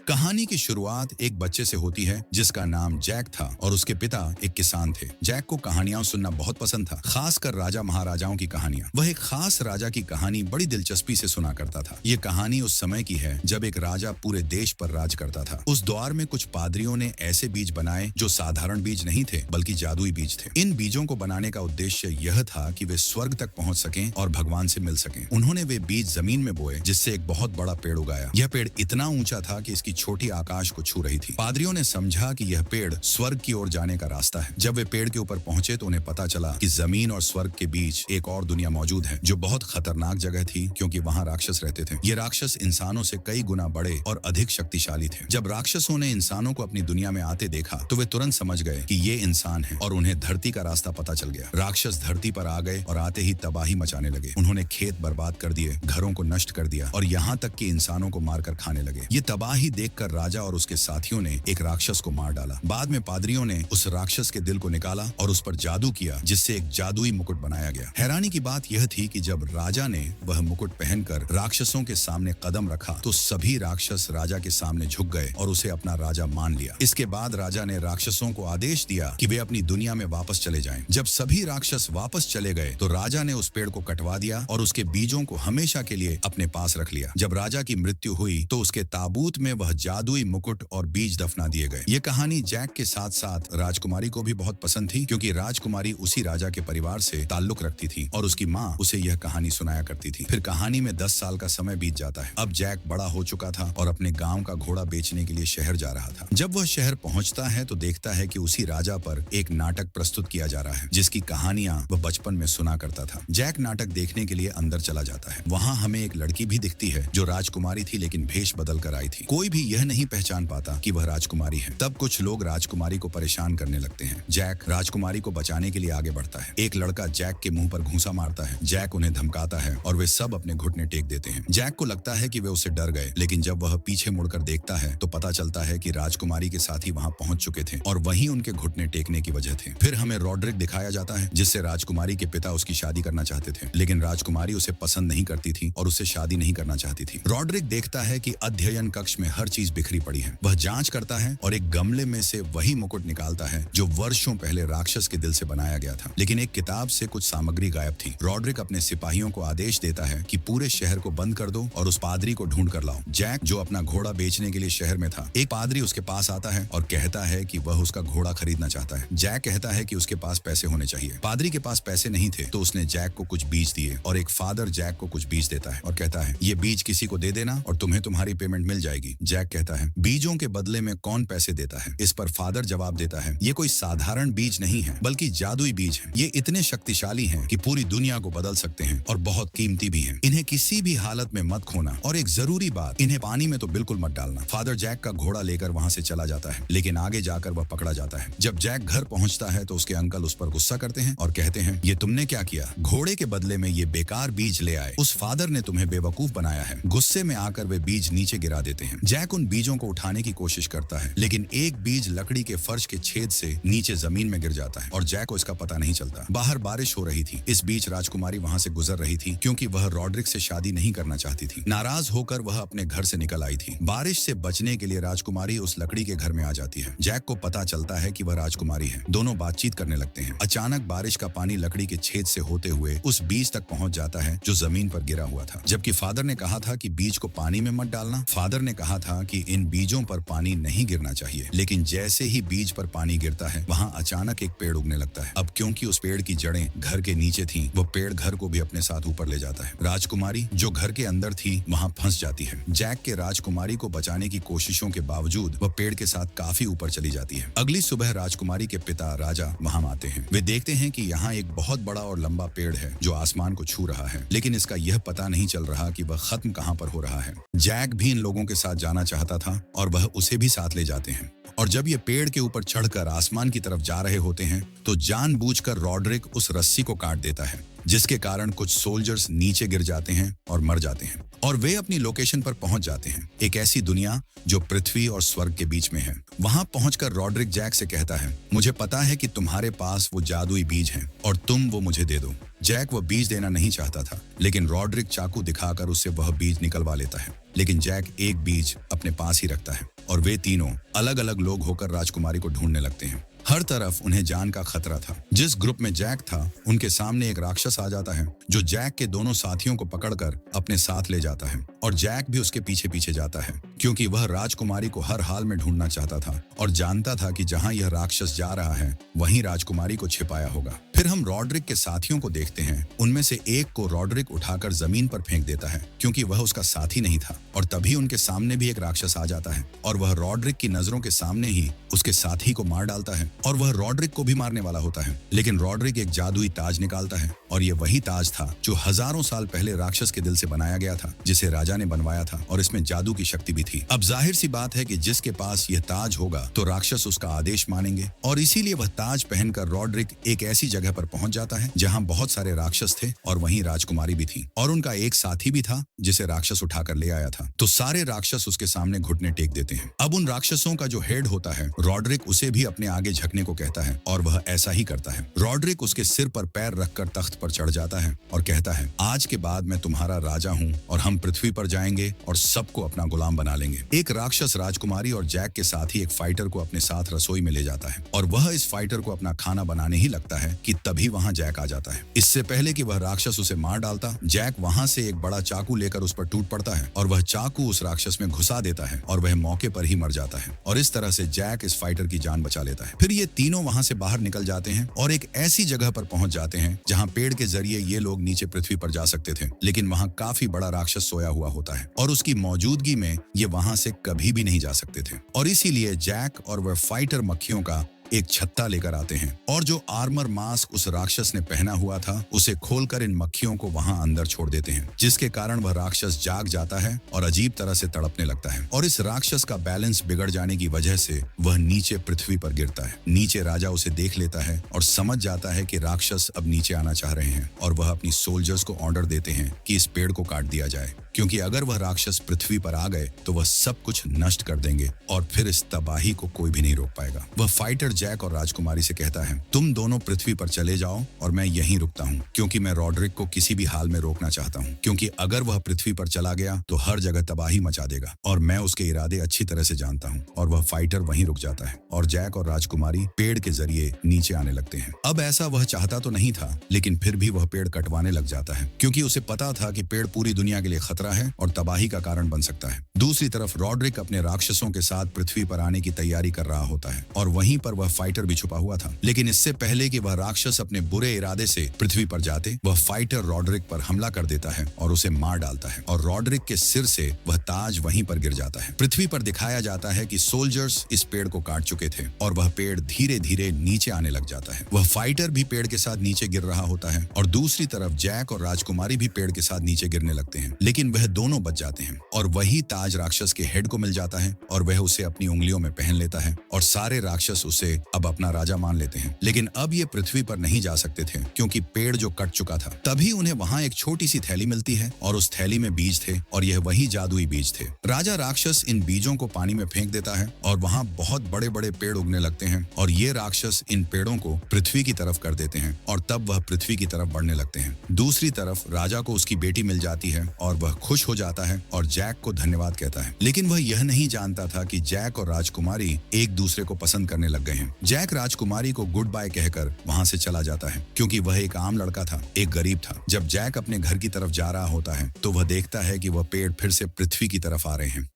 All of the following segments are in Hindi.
कहानी की शुरुआत एक बच्चे से होती है जिसका नाम जैक था और उसके पिता एक किसान थे। जैक को कहानियां सुनना बहुत पसंद था, खासकर राजा महाराजाओं की कहानियां। वह एक खास राजा की कहानी बड़ी दिलचस्पी से सुना करता था। ये कहानी उस समय की है जब एक राजा पूरे देश पर राज करता था। उस दौर में कुछ पादरियों ने ऐसे बीज बनाए जो साधारण बीज नहीं थे बल्कि जादुई बीज थे। इन बीजों को बनाने का उद्देश्य यह था कि वे स्वर्ग तक पहुंच सकें और भगवान से मिल सकें। उन्होंने वे बीज जमीन में बोए जिससे एक बहुत बड़ा पेड़ उगाया। यह पेड़ इतना ऊंचा था कि इसकी छोटी आकाश को छू रही थी। पादरियों ने समझा कि यह पेड़ स्वर्ग की ओर जाने का रास्ता है। जब वे पेड़ के ऊपर पहुंचे तो उन्हें पता चला कि जमीन और स्वर्ग के बीच एक और दुनिया मौजूद है जो बहुत खतरनाक जगह थी, क्योंकि वहां राक्षस रहते थे। ये राक्षस इंसानों से कई गुना बड़े और अधिक शक्तिशाली थे। जब राक्षसों ने इंसानों को अपनी दुनिया में आते देखा तो वे तुरंत समझ गए कि ये इंसान है और उन्हें धरती का रास्ता पता चल गया। राक्षस धरती पर आ गए और आते ही तबाही मचाने लगे। उन्होंने खेत बर्बाद कर दिए, घरों को नष्ट कर दिया और यहाँ तक कि इंसानों को मारकर खाने लगे। ये तबाही देखकर राजा और उसके साथियों ने एक राक्षस को मार डाला। बाद में पादरियों ने उस राक्षस के दिल को निकाला और उस पर जादू किया जिससे एक जादुई मुकुट बनाया गया। हैरानी की बात यह थी कि जब राजा ने वह मुकुट पहनकर राक्षसों के सामने कदम रखा तो सभी राक्षस राजा के सामने झुक गए और उसे अपना राजा मान लिया। इसके बाद राजा ने राक्षसों को आदेश दिया कि वे अपनी दुनिया में वापस चले जाएं। जब सभी राक्षस वापस चले गए तो राजा ने उस पेड़ को कटवा दिया और उसके बीजों को हमेशा के लिए अपने पास रख लिया। जब राजा की मृत्यु हुई तो उसके ताबूत में वह जादुई मुकुट और बीज दफना दिए गए। ये कहानी जैक के साथ साथ राजकुमारी को भी बहुत पसंद थी, क्योंकि राजकुमारी उसी राजा के परिवार से ताल्लुक रखती थी और उसकी माँ उसे यह कहानी सुनाया करती थी। फिर कहानी में 10 साल का समय बीत जाता है। अब जैक बड़ा हो चुका था और अपने गाँव का घोड़ा बेचने के लिए शहर जा रहा था। जब वह शहर पहुँचता है तो देखता है कि उसी राजा पर एक नाटक प्रस्तुत किया जा रहा है जिसकी कहानियां वह बचपन में सुना करता था। जैक नाटक देखने के लिए अंदर चला जाता है। वहाँ हमें एक लड़की भी दिखती है जो राजकुमारी थी लेकिन भेष बदल कर आई थी। कोई भी यह नहीं पहचान पाता कि वह राजकुमारी है। तब कुछ लोग राजकुमारी को परेशान करने लगते हैं। जैक राजकुमारी को बचाने के लिए आगे बढ़ता है। एक लड़का जैक के मुंह पर घूंसा मारता है। जैक उन्हें धमकाता है और वे सब अपने घुटने टेक देते हैं। जैक को लगता है कि वे उससे डर गए, लेकिन जब वह पीछे मुड़कर देखता है तो पता चलता है कि राजकुमारी के साथी वहां पहुंच चुके थे और वहीं उनके घुटने टेकने की वजह थे। फिर हमें रॉड्रिक दिखाया जाता है जिससे राजकुमारी के पिता उसकी शादी करना चाहते थे, लेकिन राजकुमारी उसे पसंद नहीं करती थी और उससे शादी नहीं करना चाहती थी। रॉड्रिक देखता है कि अध्ययन कक्ष में हर चीज बिखरी पड़ी है। वह जांच करता है और एक गमले में से वही मुकुट निकालता है जो वर्षों पहले राक्षस के दिल से बनाया गया था, लेकिन एक किताब से कुछ सामग्री गायब थी। रॉड्रिक अपने सिपाहियों को आदेश देता है कि पूरे शहर को बंद कर दो और उस पादरी को ढूंढ कर लाओ। जैक जो अपना घोड़ा बेचने के लिए शहर में था, एक पादरी उसके पास आता है और कहता है कि वह उसका घोड़ा खरीदना चाहता है। जैक कहता है कि उसके पास पैसे होने चाहिए। पादरी के पास पैसे नहीं थे तो उसने जैक को कुछ बीज दिए और एक फादर जैक को कुछ बीज देता है और कहता है ये बीज किसी को दे देना और तुम्हें तुम्हारी पेमेंट मिल जाएगी। जैक कहता है बीजों के बदले में कौन पैसे देता है? इस पर फादर जवाब देता है ये कोई साधारण बीज नहीं है बल्कि जादुई बीज है। ये इतने शक्तिशाली हैं कि पूरी दुनिया को बदल सकते हैं और बहुत कीमती भी हैं। इन्हें किसी भी हालत में मत खोना और एक जरूरी बात, इन्हें पानी में तो बिल्कुल मत डालना। फादर जैक का घोड़ा लेकर वहां से चला जाता है, लेकिन आगे जाकर वह पकड़ा जाता है। जब जैक घर पहुंचता है तो उसके अंकल उस पर गुस्सा करते हैं और कहते हैं ये तुमने क्या किया? घोड़े के बदले में ये बेकार बीज ले आए। उस फादर ने तुम्हें बेवकूफ बनाया है। गुस्से में आकर वे बीज नीचे गिरा देते हैं। जैक उन बीजों को उठाने की कोशिश करता है, लेकिन एक बीज लकड़ी के फर्श के छेद से नीचे जमीन में गिर जाता है और जैक को इसका पता नहीं चलता। बाहर बारिश हो रही थी। इस बीच राजकुमारी वहां से गुजर रही थी क्योंकि वह रॉड्रिक से शादी नहीं करना चाहती थी। नाराज होकर वह अपने घर से निकल आई थी। बारिश से बचने के लिए राजकुमारी उस लकड़ी के घर में आ जाती है। जैक को पता चलता है कि वह राजकुमारी है। दोनों बातचीत करने लगते हैं। अचानक बारिश का पानी लकड़ी के छेद से होते हुए उस बीज तक पहुंच जाता है जो जमीन पर गिरा हुआ था। जबकि फादर ने कहा था कि बीज को पानी में मत डालना। फादर ने कहा था कि इन बीजों पर पानी नहीं गिरना चाहिए, लेकिन जैसे ही बीज पर पानी गिरता है वहां अचानक एक पेड़ उगने लगता है। अब क्योंकि उस पेड़ की जड़ें घर के नीचे थीं, वो पेड़ घर को भी अपने साथ ऊपर ले जाता है। राजकुमारी जो घर के अंदर थी वहां फंस जाती है। जैक के राजकुमारी को बचाने की कोशिशों के बावजूद वह पेड़ के साथ काफी ऊपर चली जाती है। अगली सुबह राजकुमारी के पिता राजा वहां आते हैं। वे देखते हैं कि यहाँ एक बहुत बड़ा और लंबा पेड़ है जो आसमान को छू रहा है, लेकिन इसका यह पता नहीं चल रहा कि वह खत्म कहां पर हो रहा है। जैक भी इन लोगों के साथ जाना चाहता था और वह उसे भी साथ ले जाते हैं। और जब ये पेड़ के ऊपर चढ़कर आसमान की तरफ जा रहे होते हैं तो जानबूझकर रॉड्रिक उस रस्सी को काट देता है, जिसके कारण कुछ सोल्जर्स नीचे गिर जाते हैं और मर जाते हैं और वे अपनी लोकेशन पर पहुंच जाते हैं। एक ऐसी दुनिया जो पृथ्वी और स्वर्ग के बीच में है। वहां पहुंचकर रॉड्रिक जैक से कहता है मुझे पता है कि तुम्हारे पास वो जादुई बीज हैं और तुम वो मुझे दे दो। जैक वह बीज देना नहीं चाहता था, लेकिन रॉड्रिक चाकू दिखाकर उससे वह बीज निकलवा लेता है, लेकिन जैक एक बीज अपने पास ही रखता है। और वे तीनों अलग अलग लोग होकर राजकुमारी को ढूंढने लगते हैं। हर तरफ उन्हें जान का खतरा था। जिस ग्रुप में जैक था उनके सामने एक राक्षस आ जाता है जो जैक के दोनों साथियों को पकड़कर अपने साथ ले जाता है और जैक भी उसके पीछे पीछे जाता है क्योंकि वह राजकुमारी को हर हाल में ढूंढना चाहता था और जानता था कि जहां यह राक्षस जा रहा है वहीं राजकुमारी को छिपाया होगा। फिर हम रॉड्रिक के साथियों को देखते हैं। उनमें से एक को रॉड्रिक उठाकर जमीन पर फेंक देता है क्योंकि वह उसका साथी नहीं था और तभी उनके सामने भी एक राक्षस आ जाता है और वह रॉड्रिक की नजरों के सामने ही उसके साथी को मार डालता है और वह रॉड्रिक को भी मारने वाला होता है। लेकिन रॉड्रिक एक जादुई ताज निकालता है और ये वही ताज था जो हजारों साल पहले राक्षस के दिल से बनाया गया था, जिसे राजा ने बनवाया था और इसमें जादू की शक्ति भी थी। अब जाहिर सी बात है कि जिसके पास यह ताज होगा तो राक्षस उसका आदेश मानेंगे और इसीलिए वह ताज पहनकर रॉड्रिक एक ऐसी जगह पर पहुंच जाता है जहां बहुत सारे राक्षस थे और वहीं राजकुमारी भी थी और उनका एक साथी भी था जिसे राक्षस उठाकर ले आया था। तो सारे राक्षस उसके सामने घुटने टेक देते हैं। अब उन राक्षसों का जो हेड होता है रॉड्रिक उसे भी अपने आगे झकने को कहता है और वह ऐसा ही करता है। रॉड्रिक उसके सिर पर पैर रखकर तख्त पर चढ़ जाता है और कहता है, आज के बाद मैं तुम्हारा राजा हूँ और हम पृथ्वी पर जाएंगे और सबको अपना गुलाम बना लेंगे। एक राक्षस राजकुमारी और जैक के साथ ही एक फाइटर को अपने साथ रसोई में ले जाता है और वह इस फाइटर को अपना खाना बनाने ही लगता है कि तभी वहाँ जैक आ जाता है। इससे पहले कि वह राक्षस उसे मार डालता, जैक वहाँ से एक बड़ा चाकू लेकर उस पर टूट पड़ता है और वह चाकू उस राक्षस में घुसा देता है और वह मौके पर ही मर जाता है और इस तरह से जैक इस फाइटर की जान बचा लेता है। फिर ये तीनों वहाँ से बाहर निकल जाते हैं और एक ऐसी जगह पर पहुंच जाते हैं जहां पेड़ के जरिए ये लोग नीचे पृथ्वी पर जा सकते थे, लेकिन वहां काफी बड़ा राक्षस सोया हुआ होता है और उसकी मौजूदगी में ये वहां से कभी भी नहीं जा सकते थे और इसीलिए जैक और वह फाइटर मक्खियों का एक छत्ता लेकर आते हैं और जो आर्मर मास्क उस राक्षस ने पहना हुआ था उसे खोलकर इन मक्खियों को वहां अंदर छोड़ देते हैं, जिसके कारण वह राक्षस जाग जाता है और अजीब तरह से तड़पने लगता है और इस राक्षस का बैलेंस बिगड़ जाने की वजह से वह नीचे पृथ्वी पर गिरता है। नीचे राजा उसे देख लेता है और समझ जाता है कि राक्षस अब नीचे आना चाह रहे हैं और वह अपनी सोल्जर्स को ऑर्डर देते हैं कि इस पेड़ को काट दिया जाए क्योंकि अगर वह राक्षस पृथ्वी पर आ गए तो वह सब कुछ नष्ट कर देंगे और फिर इस तबाही को कोई भी नहीं रोक पाएगा। वह फाइटर जैक और राजकुमारी से कहता है, तुम दोनों पृथ्वी पर चले जाओ और मैं यहीं रुकता हूँ क्योंकि मैं रॉड्रिक को किसी भी हाल में रोकना चाहता हूँ क्योंकि अगर वह पृथ्वी पर चला गया तो हर जगह तबाही मचा देगा और मैं उसके इरादे अच्छी तरह से जानता हूँ। और वह फाइटर वहीं रुक जाता है और जैक और राजकुमारी पेड़ के जरिए नीचे आने लगते हैं। अब ऐसा वह चाहता तो नहीं था, लेकिन फिर भी वह पेड़ कटवाने लग जाता है क्योंकि उसे पता था कि पेड़ पूरी दुनिया के लिए खतरा है और तबाही का कारण बन सकता है। दूसरी तरफ रॉड्रिक अपने राक्षसों के साथ पृथ्वी पर आने की तैयारी कर रहा होता है और वहीं पर वह फाइटर भी छुपा हुआ था। लेकिन इससे पहले कि वह राक्षस अपने बुरे इरादे से पृथ्वी पर जाते, वह फाइटर रॉड्रिक पर हमला कर देता है और उसे मार डालता है और रॉड्रिक के सिर से वह ताज वहीं पर गिर जाता है। पृथ्वी पर दिखाया जाता है कि सोल्जर्स इस पेड़ को काट चुके थे और वह पेड़ धीरे धीरे नीचे आने लग जाता है। वह फाइटर भी पेड़ के साथ नीचे गिर रहा होता है और दूसरी तरफ जैक और राजकुमारी भी पेड़ के साथ नीचे गिरने लगते हैं, लेकिन वह दोनों बच जाते हैं और वही ताज राक्षस के हेड को मिल जाता है और वह उसे अपनी उंगलियों में पहन लेता है और सारे राक्षस उसे अब अपना राजा मान लेते हैं। लेकिन अब ये पृथ्वी पर नहीं जा सकते थे क्योंकि पेड़ जो कट चुका था। तभी उन्हें वहां एक छोटी सी थैली मिलती है और उस थैली में बीज थे और यह वही जादुई बीज थे। राजा राक्षस इन बीजों को पानी में फेंक देता है और वहां बहुत बड़े बड़े पेड़ उगने लगते हैं और ये राक्षस इन पेड़ों को पृथ्वी की तरफ कर देते हैं और तब वह पृथ्वी की तरफ बढ़ने लगते हैं। दूसरी तरफ राजा को उसकी बेटी मिल जाती है और वह खुश हो जाता है और जैक को धन्यवाद कहता है, लेकिन वह यह नहीं जानता था कि जैक और राजकुमारी एक दूसरे को पसंद करने लग गए हैं। जैक राजकुमारी को गुड बाय कहकर वहां से चला जाता है क्योंकि वह एक आम लड़का था, एक गरीब था। जब जैक अपने घर की तरफ जा रहा होता है तो वह देखता है कि वह पेड़ फिर से पृथ्वी की तरफ आ रहे हैं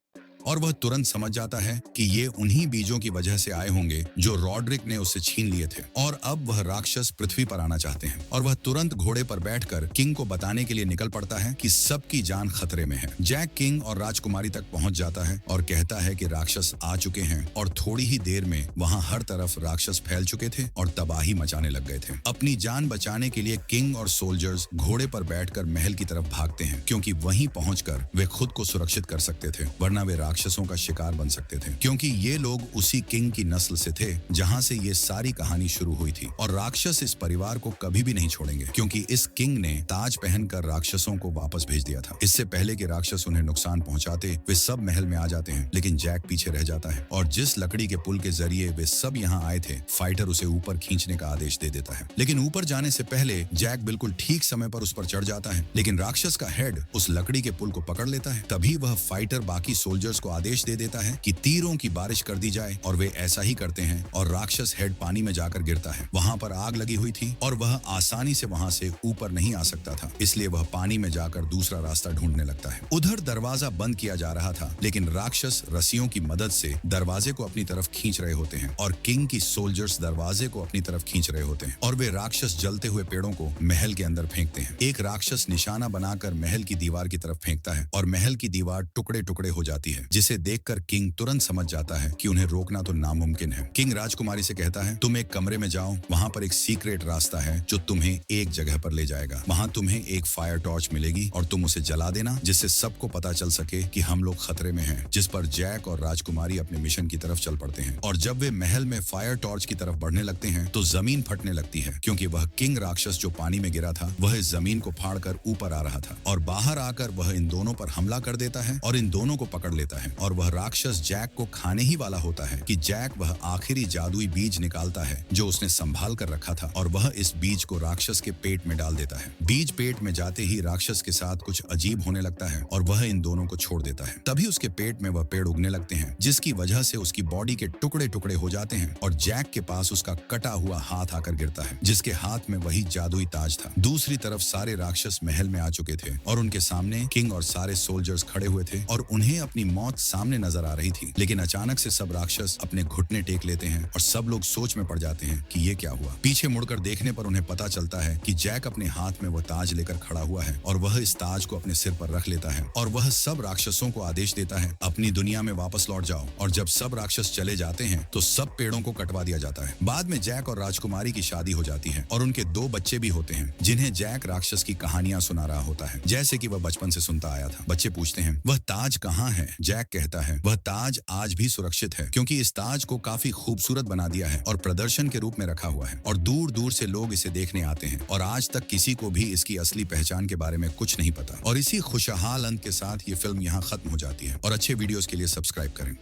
और वह तुरंत समझ जाता है कि ये उन्हीं बीजों की वजह से आए होंगे जो रॉड्रिक ने उससे छीन लिए थे और अब वह राक्षस पृथ्वी पर आना चाहते हैं और वह तुरंत घोड़े पर बैठकर किंग को बताने के लिए निकल पड़ता है कि सबकी जान खतरे में है। जैक किंग और राजकुमारी तक पहुंच जाता है और कहता है कि राक्षस आ चुके हैं और थोड़ी ही देर में वहां हर तरफ राक्षस फैल चुके थे और तबाही मचाने लग गए थे। अपनी जान बचाने के लिए किंग और सोल्जर्स घोड़े पर बैठकर महल की तरफ भागते हैं क्योंकि वहीं पहुंचकर वे खुद को सुरक्षित कर सकते थे, वरना वे राक्षसों का शिकार बन सकते थे क्योंकि ये लोग उसी किंग की नस्ल से थे जहां से ये सारी कहानी शुरू हुई थी। और राक्षस इस परिवार को कभी भी नहीं छोड़ेंगे क्योंकि इस किंग ने ताज पहनकर राक्षसों को वापस भेज दिया था। इससे पहले कि राक्षस उन्हें नुकसान पहुंचाते वे सब महल में आ जाते हैं, लेकिन जैक पीछे रह जाता है और जिस लकड़ी के पुल के जरिए वे सब यहाँ आए थे, फाइटर उसे ऊपर खींचने का आदेश दे देता है। लेकिन ऊपर जाने से पहले जैक बिल्कुल ठीक समय पर उस पर चढ़ जाता है, लेकिन राक्षस का हेड उस लकड़ी के पुल को पकड़ लेता है। तभी वह फाइटर बाकी सोल्जर्स को आदेश दे देता है कि तीरों की बारिश कर दी जाए और वे ऐसा ही करते हैं और राक्षस हेड पानी में जाकर गिरता है। वहां पर आग लगी हुई थी और वह आसानी से वहां से ऊपर नहीं आ सकता था, इसलिए वह पानी में जाकर दूसरा रास्ता ढूंढने लगता है। उधर दरवाजा बंद किया जा रहा था, लेकिन राक्षस रस्सियों की मदद से दरवाजे को अपनी तरफ खींच रहे होते हैं और किंग की सोल्जर्स दरवाजे को अपनी तरफ खींच रहे होते हैं और वे राक्षस जलते हुए पेड़ों को महल के अंदर फेंकते हैं। एक राक्षस निशाना बनाकर महल की दीवार की तरफ फेंकता है और महल की दीवार टुकड़े टुकड़े हो जाती है, जिसे देखकर किंग तुरंत समझ जाता है कि उन्हें रोकना तो नामुमकिन है। किंग राजकुमारी से कहता है, तुम एक कमरे में जाओ, वहां पर एक सीक्रेट रास्ता है जो तुम्हें एक जगह पर ले जाएगा। वहां तुम्हें एक फायर टॉर्च मिलेगी और तुम उसे जला देना, जिससे सबको पता चल सके कि हम लोग खतरे में हैं। जिस पर जैक और राजकुमारी अपने मिशन की तरफ चल पड़ते हैं और जब वे महल में फायर टॉर्च की तरफ बढ़ने लगते हैं तो जमीन फटने लगती है, क्योंकि वह किंग राक्षस जो पानी में गिरा था वह इस जमीन को फाड़कर ऊपर आ रहा था और बाहर आकर वह इन दोनों पर हमला कर देता है और इन दोनों को पकड़ लेता है। और वह राक्षस जैक को खाने ही वाला होता है कि जैक वह आखिरी जादुई बीज निकालता है जो उसने संभाल कर रखा था और वह इस बीज को राक्षस के पेट में डाल देता है। बीज पेट में जाते ही राक्षस के साथ कुछ अजीब होने लगता है और वह इन दोनों को छोड़ देता है। तभी उसके पेट में वह पेड़ उगने लगते हैं, जिसकी वजह से उसकी बॉडी के टुकड़े टुकड़े हो जाते हैं और जैक के पास उसका कटा हुआ हाथ आकर गिरता है, जिसके हाथ में वही जादुई ताज था। दूसरी तरफ सारे राक्षस महल में आ चुके थे और उनके सामने किंग और सारे सोल्जर्स खड़े हुए थे और उन्हें अपनी मौत सामने नजर आ रही थी। लेकिन अचानक से सब राक्षस अपने घुटने टेक लेते हैं और सब लोग सोच में पड़ जाते हैं कि ये क्या हुआ। पीछे मुड़कर देखने पर उन्हें पता चलता है कि जैक अपने हाथ में वह ताज लेकर खड़ा हुआ है और वह इस ताज को अपने सिर पर रख लेता है और वह सब राक्षसों को आदेश देता है, अपनी दुनिया में वापस लौट जाओ। और जब सब राक्षस चले जाते हैं तो सब पेड़ों को कटवा दिया जाता है। बाद में जैक और राजकुमारी की शादी हो जाती है और उनके 2 बच्चे भी होते हैं, जिन्हें जैक राक्षस की कहानियां सुना रहा होता है, जैसे कि वह बचपन से सुनता आया था। बच्चे पूछते हैं, वह ताज कहाँ है? जैक कहता है, वह ताज आज भी सुरक्षित है, क्योंकि इस ताज को काफी खूबसूरत बना दिया है और प्रदर्शन के रूप में रखा हुआ है और दूर दूर से लोग इसे देखने आते हैं और आज तक किसी को भी इसकी असली पहचान के बारे में कुछ नहीं पता। और इसी खुशहाल अंत के साथ ये फिल्म यहाँ खत्म हो जाती है। और अच्छे वीडियोस के लिए सब्सक्राइब करें।